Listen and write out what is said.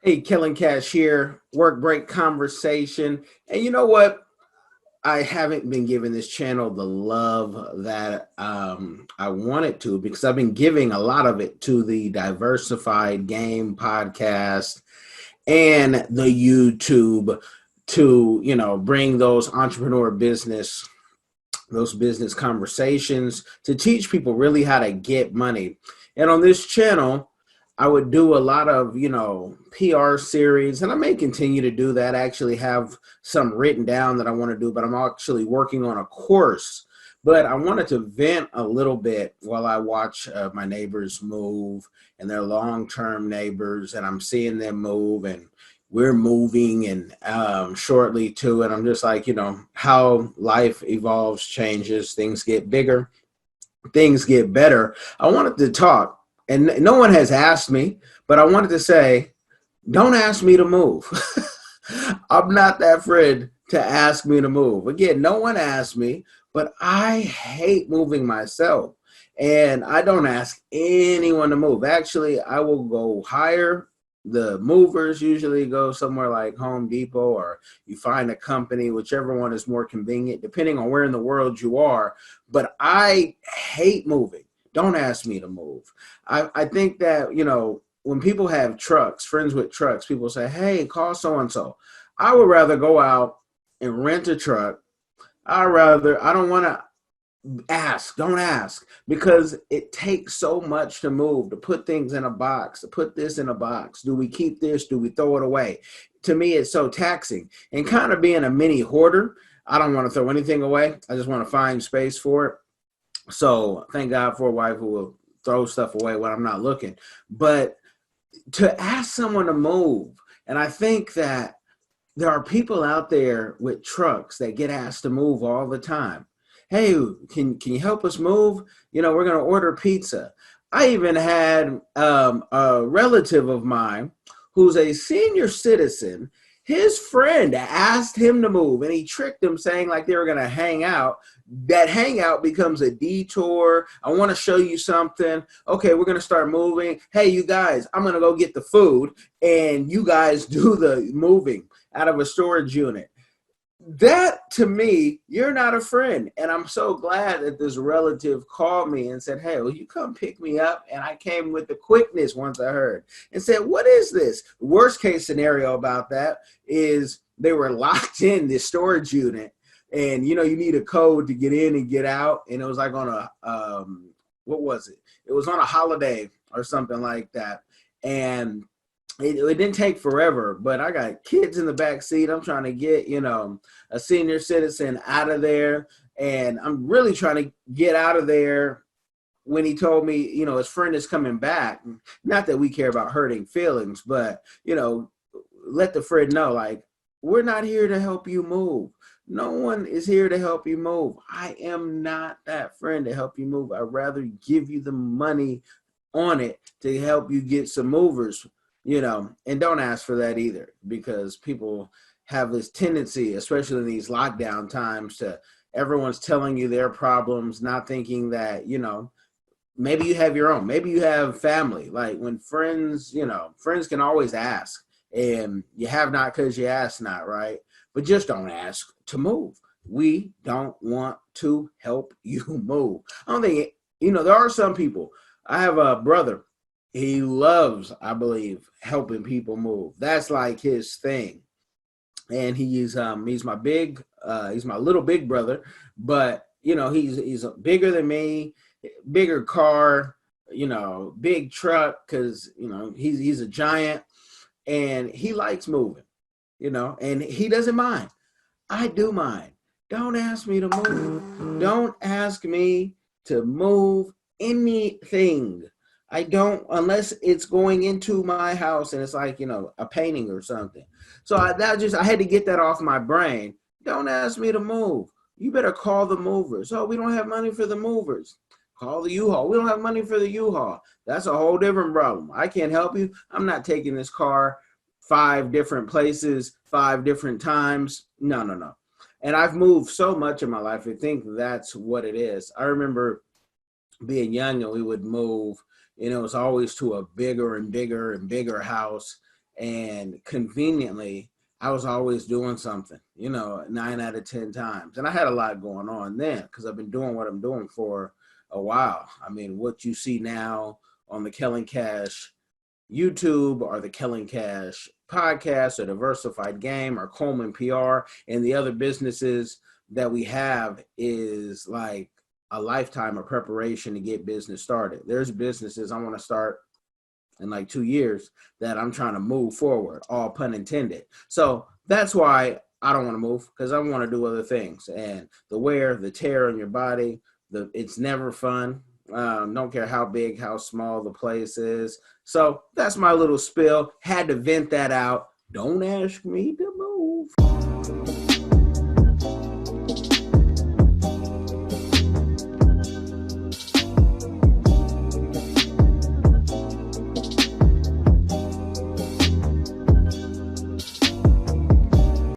Hey, Kellen Cash here, work break conversation. And you know what? I haven't been giving this channel the love that I wanted to because I've been giving a lot of it to the Diversified Game podcast and the YouTube to, bring those business conversations to teach people really how to get money. And on this channel, I would do a lot of, PR series, and I may continue to do that. I actually have some written down that I want to do, but I'm actually working on a course. But I wanted to vent a little bit while I watch my neighbors move and their long-term neighbors, and I'm seeing them move, and we're moving and shortly too. And I'm just like, how life evolves, changes, things get bigger, things get better. I wanted to talk, and no one has asked me, but I wanted to say, don't ask me to move. I'm not that friend to ask me to move. Again, no one asked me, but I hate moving myself. And I don't ask anyone to move. Actually, I will go hire the movers, usually go somewhere like Home Depot, or you find a company, whichever one is more convenient, depending on where in the world you are. But I hate moving. Don't ask me to move. I think that, when people have trucks, friends with trucks, people say, hey, call so-and-so. I would rather go out and rent a truck. I don't want to don't ask, because it takes so much to move, to put things in a box, to put this in a box. Do we keep this? Do we throw it away? To me, it's so taxing. And kind of being a mini hoarder, I don't want to throw anything away. I just want to find space for it. So thank God for a wife who will throw stuff away when I'm not looking. But to ask someone to move, and I think that there are people out there with trucks that get asked to move all the time. Hey, can you help us move? We're going to order pizza. I even had a relative of mine who's a senior citizen. His friend asked him to move, and he tricked him, saying like they were going to hang out. That hangout becomes a detour. I want to show you something. Okay, we're going to start moving. Hey, you guys, I'm going to go get the food, and you guys do the moving out of a storage unit. That, to me, you're not a friend. And I'm so glad that this relative called me and said, hey, will you come pick me up? And I came with the quickness once I heard and said, what is this? Worst case scenario about that is they were locked in this storage unit, and you need a code to get in and get out. And it was like on a what was it? It was on a holiday or something like that. And it didn't take forever, but I got kids in the back seat. I'm trying to get, a senior citizen out of there. And I'm really trying to get out of there when he told me, his friend is coming back. Not that we care about hurting feelings, but, let the friend know, like, we're not here to help you move. No one is here to help you move. I am not that friend to help you move. I'd rather give you the money on it to help you get some movers. And don't ask for that either, because people have this tendency, especially in these lockdown times, to everyone's telling you their problems, not thinking that, maybe you have your own, maybe you have family. Like when friends, friends can always ask, and you have not because you ask not, right? But just don't ask to move. We don't want to help you move. I don't think, there are some people. I have a brother. He loves, I believe, helping people move. That's like his thing. And he's my little big brother, but he's bigger than me, bigger car, big truck, because he's a giant, and he likes moving, and he doesn't mind. I do mind. Don't ask me to move. Don't ask me to move anything. I don't, unless it's going into my house and it's like, a painting or something. So I had to get that off my brain. Don't ask me to move. You better call the movers. Oh, we don't have money for the movers. Call the U-Haul. We don't have money for the U-Haul. That's a whole different problem. I can't help you. I'm not taking this car 5 different places, 5 different times. No. And I've moved so much in my life. I think that's what it is. I remember being young and we would move, and it was always to a bigger and bigger and bigger house. And conveniently, I was always doing something, 9 out of 10 times. And I had a lot going on then because I've been doing what I'm doing for a while. I mean, what you see now on the Kellen Cash YouTube or the Kellen Cash podcast or Diversified Game or Coleman PR and the other businesses that we have is like a lifetime of preparation to get business started. There's businesses I want to start in like 2 years that I'm trying to move forward, all pun intended. So that's why I don't want to move, because I want to do other things. And the wear, the tear on your body, it's never fun. Don't care how big, how small the place is. So that's my little spill. Had to vent that out. Don't ask me to move.